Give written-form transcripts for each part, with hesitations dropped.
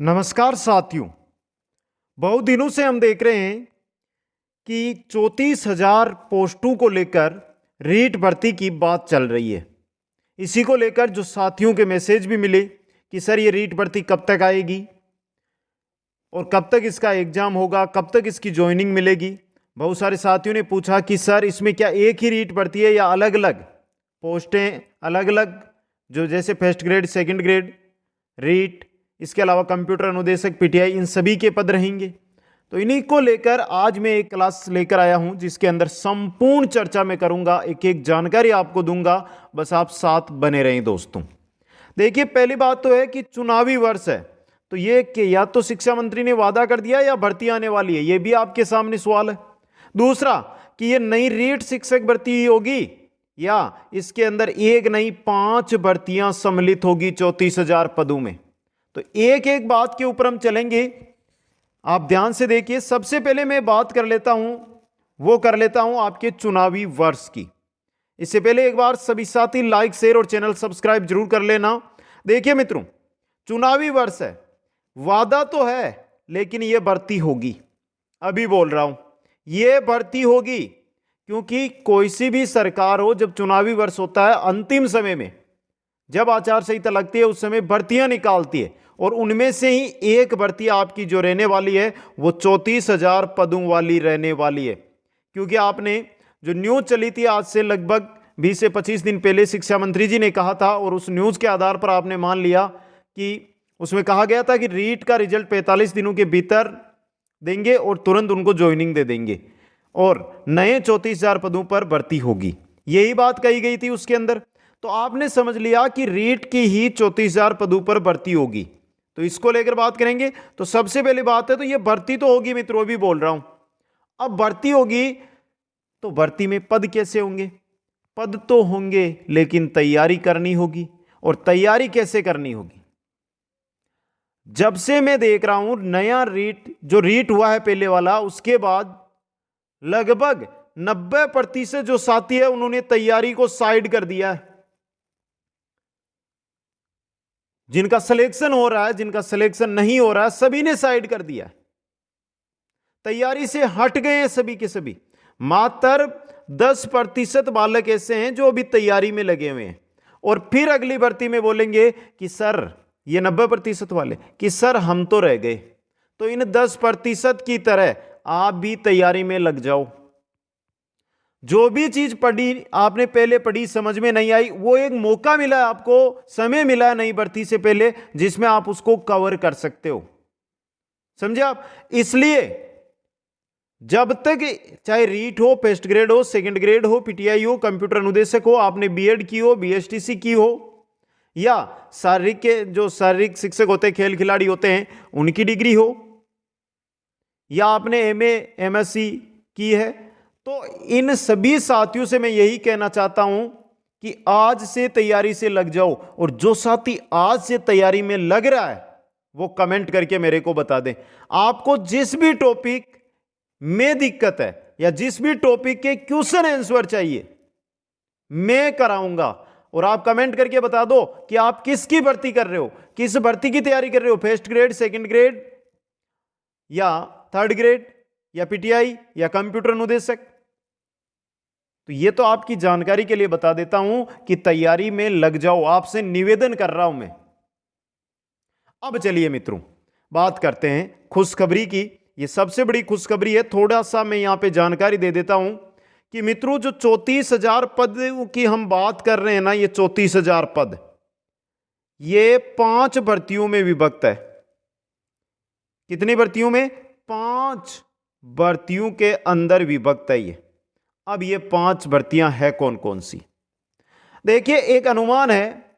नमस्कार साथियों। बहुत दिनों से हम देख रहे हैं कि 34,000 पोस्टों को लेकर रीट भर्ती की बात चल रही है। इसी को लेकर जो साथियों के मैसेज भी मिले कि सर ये रीट भर्ती कब तक आएगी और कब तक इसका एग्जाम होगा, कब तक इसकी ज्वाइनिंग मिलेगी। बहुत सारे साथियों ने पूछा कि सर इसमें क्या एक ही रीट भर्ती है या अलग अलग पोस्टें, अलग अलग जो जैसे first grade, second grade, REET, इसके अलावा कंप्यूटर अनुदेशक, पीटीआई, इन सभी के पद रहेंगे। तो इन्हीं को लेकर आज मैं एक क्लास लेकर आया हूं जिसके अंदर संपूर्ण चर्चा मैं करूंगा, एक एक जानकारी आपको दूंगा। बस आप साथ बने रहें दोस्तों। देखिए, पहली बात तो है कि चुनावी वर्ष है, तो ये कि या तो शिक्षा मंत्री ने वादा कर दिया या भर्ती आने वाली है, ये भी आपके सामने सवाल है। दूसरा कि ये नई रीट शिक्षक भर्ती होगी या इसके अंदर एक नहीं 5 भर्तियां सम्मिलित होगी 34,000 पदों में। तो एक एक बात के ऊपर हम चलेंगे, आप ध्यान से देखिए। सबसे पहले मैं बात कर लेता हूं आपके चुनावी वर्ष की। इससे पहले एक बार सभी साथी लाइक, शेयर और चैनल सब्सक्राइब जरूर कर लेना। देखिए मित्रों, चुनावी वर्ष है, वादा तो है लेकिन यह भर्ती होगी। अभी बोल रहा हूं यह भर्ती होगी, क्योंकि कोई सी भी सरकार हो, जब चुनावी वर्ष होता है अंतिम समय में, जब आचार संहिता लगती है उस समय भर्तियां निकालती है, और उनमें से ही एक भर्ती आपकी जो रहने वाली है वो 34,000 पदों वाली रहने वाली है। क्योंकि आपने जो न्यूज चली थी आज से लगभग 20 से 25 दिन पहले, शिक्षा मंत्री जी ने कहा था और उस न्यूज के आधार पर आपने मान लिया कि उसमें कहा गया था कि रीट का रिजल्ट 45 दिनों के भीतर देंगे और तुरंत उनको ज्वाइनिंग दे देंगे और नए 34,000 पदों पर भर्ती होगी। यही बात कही गई थी उसके अंदर। तो आपने समझ लिया कि रीट की ही 34,000 पदों पर भर्ती होगी, तो इसको लेकर बात करेंगे। तो सबसे पहली बात है, तो ये भर्ती तो होगी मित्रों, भी बोल रहा हूं। अब भर्ती होगी तो भर्ती में पद कैसे होंगे? पद तो होंगे लेकिन तैयारी करनी होगी। और तैयारी कैसे करनी होगी? जब से मैं देख रहा हूं नया रीट हुआ है पहले वाला, उसके बाद लगभग 90% जो साथी है उन्होंने तैयारी को साइड कर दिया है। जिनका सिलेक्शन हो रहा है, जिनका सिलेक्शन नहीं हो रहा है, सभी ने साइड कर दिया है, तैयारी से हट गए हैं सभी के सभी। मात्र 10% बालक ऐसे हैं जो अभी तैयारी में लगे हुए हैं, और फिर अगली भर्ती में बोलेंगे कि सर, ये 90% वाले कि सर हम तो रह गए। तो इन 10% की तरह आप भी तैयारी में लग जाओ। जो भी चीज पढ़ी आपने, पहले पढ़ी, समझ में नहीं आई, वो एक मौका मिला है आपको, समय मिला है नई भर्ती से पहले, जिसमें आप उसको कवर कर सकते हो। समझे आप? इसलिए जब तक चाहे रीट हो, फर्स्ट ग्रेड हो, सेकंड ग्रेड हो, पीटीआई हो, कंप्यूटर अनुदेशक हो, आपने बीएड की हो, बीएसटीसी की हो, या शारीरिक के जो शारीरिक शिक्षक होते हैं, खेल खिलाड़ी होते हैं, उनकी डिग्री हो, या आपने एमए, एमएससी की है, तो इन सभी साथियों से मैं यही कहना चाहता हूं कि आज से तैयारी से लग जाओ। और जो साथी आज से तैयारी में लग रहा है वो कमेंट करके मेरे को बता दें। आपको जिस भी टॉपिक में दिक्कत है या जिस भी टॉपिक के क्वेश्चन आंसर चाहिए, मैं कराऊंगा। और आप कमेंट करके बता दो कि आप किसकी भर्ती कर रहे हो, किस भर्ती की तैयारी कर रहे हो, फर्स्ट ग्रेड, सेकंड ग्रेड या थर्ड ग्रेड या पीटीआई या कंप्यूटर अनुदेशक। तो ये तो आपकी जानकारी के लिए बता देता हूं कि तैयारी में लग जाओ, आपसे निवेदन कर रहा हूं मैं। अब चलिए मित्रों, बात करते हैं खुशखबरी की। ये सबसे बड़ी खुशखबरी है। थोड़ा सा मैं यहां पे जानकारी दे देता हूं कि मित्रों, जो 34,000 पद की हम बात कर रहे हैं ना, ये 34,000 पद ये 5 भर्तियों में विभक्त है। कितनी भर्तियों में? 5 भर्तियों के अंदर विभक्त है ये। अब ये 5 भर्तियां है कौन कौन सी? देखिए, एक अनुमान है,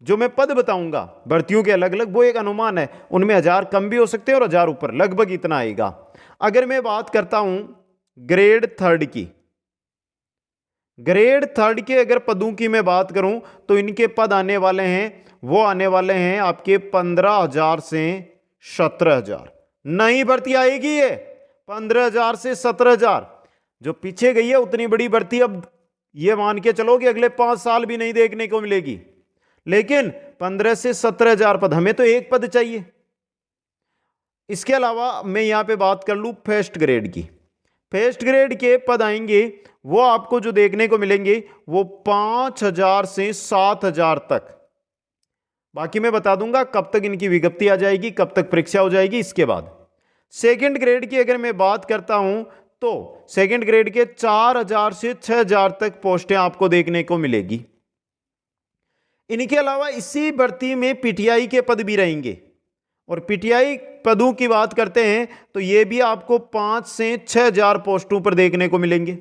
जो मैं पद बताऊंगा भर्तियों के अलग अलग, वो एक अनुमान है। उनमें 1000 कम भी हो सकते हैं और 1000 ऊपर, लगभग इतना आएगा। अगर मैं बात करता हूं ग्रेड थर्ड की, ग्रेड थर्ड के अगर पदों की मैं बात करूं तो इनके पद आने वाले हैं, वो आने वाले हैं आपके 15,000 से 17,000। नई भर्ती आएगी ये 15,000 से 17,000। जो पीछे गई है उतनी बड़ी भर्ती अब ये मान के चलो कि अगले 5 साल भी नहीं देखने को मिलेगी। लेकिन 15 से 17,000 पद, हमें तो एक पद चाहिए। इसके अलावा मैं यहाँ पे बात कर लूँ फर्स्ट ग्रेड की। फर्स्ट ग्रेड के पद आएंगे वो आपको जो देखने को मिलेंगे वो 5,000 से 7,000 तक। बाकी मैं बता दूंगा कब तक इनकी विज्ञप्ति आ जाएगी, कब तक परीक्षा हो जाएगी। इसके बाद सेकंड ग्रेड की अगर मैं बात करता हूं तो सेकंड ग्रेड के 4,000 से 6,000 तक पोस्टें आपको देखने को मिलेगी। इनके अलावा इसी भर्ती में पीटीआई के पद भी रहेंगे, और पीटीआई पदों की बात करते हैं तो ये भी आपको 5 से 6,000 पोस्टों पर देखने को मिलेंगे।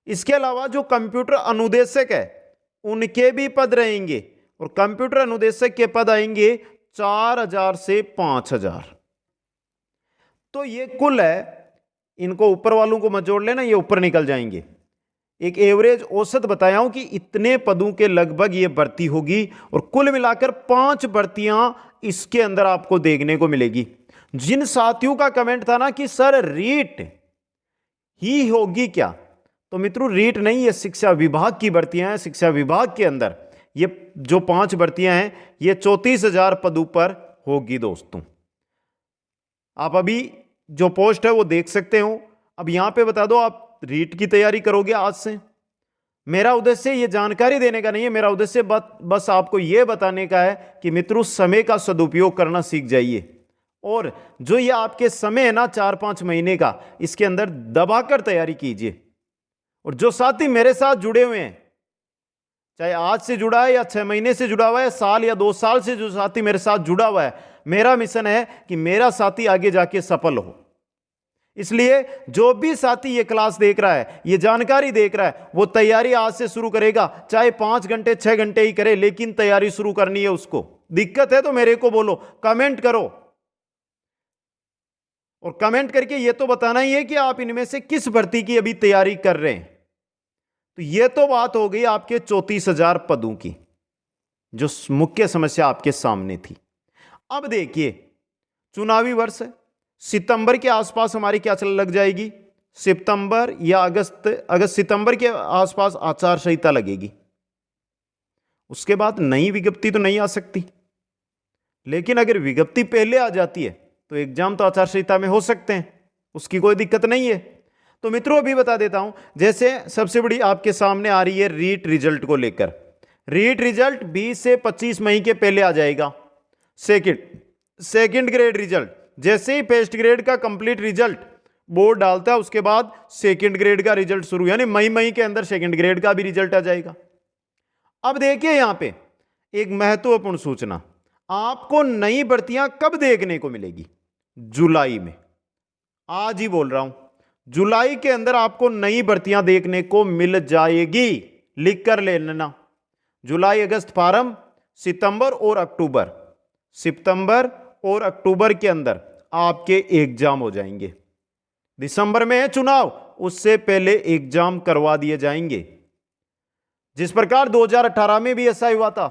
इसके अलावा जो कंप्यूटर अनुदेशक है उनके भी पद रहेंगे, और कंप्यूटर अनुदेशक के पद आएंगे 4,000 से 5,000। तो ये कुल है, इनको ऊपर वालों को मत जोड़ लेना, ये ऊपर निकल जाएंगे। एक एवरेज औसत बताया हूं कि इतने पदों के लगभग ये भर्ती होगी, और कुल मिलाकर 5 भर्तियां इसके अंदर आपको देखने को मिलेगी। जिन साथियों का कमेंट था ना कि सर रीट ही होगी क्या, तो मित्रों रीट नहीं, ये शिक्षा विभाग की भर्तियां हैं। शिक्षा विभाग के अंदर ये जो 5 भर्तियां हैं ये 34,000 पदों पर होगी दोस्तों। आप अभी जो पोस्ट है वो देख सकते हो। अब यहां पे बता दो, आप रीट की तैयारी करोगे आज से। मेरा उद्देश्य ये जानकारी देने का नहीं है, मेरा उद्देश्य बस आपको ये बताने का है कि मित्रों समय का सदुपयोग करना सीख जाइए, और जो ये आपके समय है ना 4-5 महीने का, इसके अंदर दबाकर तैयारी कीजिए। और जो साथी मेरे साथ जुड़े हुए हैं, चाहे आज से जुड़ा है या 6 महीने से जुड़ा हुआ है, साल या 2 साल से जो साथी मेरे साथ जुड़ा हुआ है, मेरा मिशन है कि मेरा साथी आगे जाके सफल हो। इसलिए जो भी साथी ये क्लास देख रहा है, ये जानकारी देख रहा है, वो तैयारी आज से शुरू करेगा। चाहे 5 घंटे 6 घंटे ही करे, लेकिन तैयारी शुरू करनी है उसको। दिक्कत है तो मेरे को बोलो, कमेंट करो, और कमेंट करके ये तो बताना ही है कि आप इनमें से किस भर्ती की अभी तैयारी कर रहे हैं। तो ये तो बात हो गई आपके 34,000 पदों की, जो मुख्य समस्या आपके सामने थी। अब देखिए चुनावी वर्ष है, सितंबर के आसपास हमारी क्या चल लग जाएगी, सितंबर या अगस्त सितंबर के आसपास आचार संहिता लगेगी। उसके बाद नई विज्ञप्ति तो नहीं आ सकती, लेकिन अगर विज्ञप्ति पहले आ जाती है तो एग्जाम तो आचार संहिता में हो सकते हैं, उसकी कोई दिक्कत नहीं है। तो मित्रों अभी बता देता हूं, जैसे सबसे बड़ी आपके सामने आ रही है रीट रिजल्ट को लेकर। रीट रिजल्ट 20 से 25 मई के पहले आ जाएगा। सेकंड ग्रेड रिजल्ट जैसे ही फर्स्ट ग्रेड का कंप्लीट रिजल्ट बोर्ड डालता है, उसके बाद सेकंड ग्रेड का रिजल्ट शुरू, यानी मई के अंदर सेकंड ग्रेड का भी रिजल्ट आ जाएगा। अब देखिए यहां पे एक महत्वपूर्ण सूचना, आपको नई भर्तियां कब देखने को मिलेगी? जुलाई में। आज ही बोल रहा हूं, जुलाई के अंदर आपको नई भर्तियां देखने को मिल जाएगी। लिख कर ले लेना, जुलाई अगस्त फार्म, सितंबर और अक्टूबर के अंदर आपके एग्जाम हो जाएंगे। दिसंबर में है चुनाव, उससे पहले एग्जाम करवा दिए जाएंगे। जिस प्रकार 2018 में भी ऐसा हुआ था,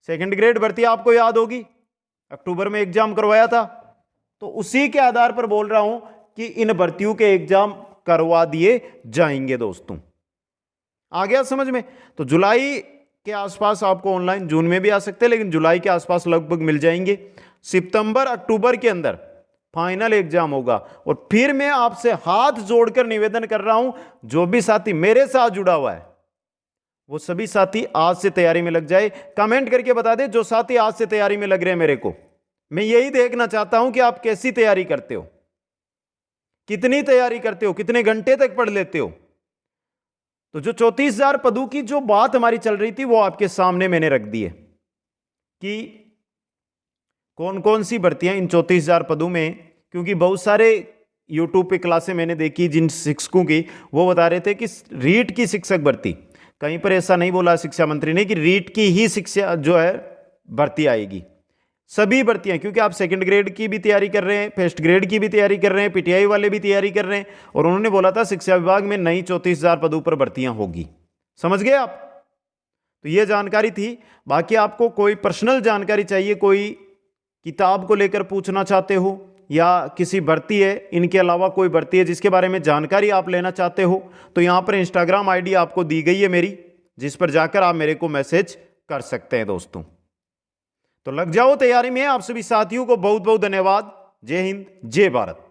सेकंड ग्रेड भर्ती आपको याद होगी, अक्टूबर में एग्जाम करवाया था। तो उसी के आधार पर बोल रहा हूं कि इन भर्तियों के एग्जाम करवा दिए जाएंगे दोस्तों। आ गया समझ में? तो जुलाई के आसपास आपको ऑनलाइन, जून में भी आ सकते हैं, लेकिन जुलाई के आसपास लगभग मिल जाएंगे। सितंबर अक्टूबर के अंदर फाइनल एग्जाम होगा। और फिर मैं आपसे हाथ जोड़कर निवेदन कर रहा हूं, जो भी साथी मेरे साथ जुड़ा हुआ है वो सभी साथी आज से तैयारी में लग जाए। कमेंट करके बता दे जो साथी आज से तैयारी में लग रहे हैं मेरे को। मैं यही देखना चाहता हूं कि आप कैसी तैयारी करते हो, कितनी तैयारी करते हो, कितने घंटे तक पढ़ लेते हो। तो जो 34,000 पदों की जो बात हमारी चल रही थी वो आपके सामने मैंने रख दी है कि कौन कौन सी भर्तियां इन 34,000 पदों में। क्योंकि बहुत सारे यूट्यूब पे क्लासें मैंने देखी जिन शिक्षकों की, वो बता रहे थे कि रीट की शिक्षक भर्ती, कहीं पर ऐसा नहीं बोला शिक्षा मंत्री ने कि रीट की ही शिक्षा जो है भर्ती आएगी। सभी भर्तियां, क्योंकि आप सेकंड ग्रेड की भी तैयारी कर रहे हैं, फर्स्ट ग्रेड की भी तैयारी कर रहे हैं, पीटीआई वाले भी तैयारी कर रहे हैं, और उन्होंने बोला था शिक्षा विभाग में नई 34,000 पदों पर भर्तियां होगी। समझ गए आप? तो ये जानकारी थी। बाकी आपको कोई पर्सनल जानकारी चाहिए, कोई किताब को लेकर पूछना चाहते हो, या किसी भर्ती है, इनके अलावा कोई भर्ती है जिसके बारे में जानकारी आप लेना चाहते हो, तो यहां पर इंस्टाग्राम आईडी आपको दी गई है मेरी, जिस पर जाकर आप मेरे को मैसेज कर सकते हैं दोस्तों। तो लग जाओ तैयारी में। आप सभी साथियों को बहुत बहुत धन्यवाद। जय हिंद, जय भारत।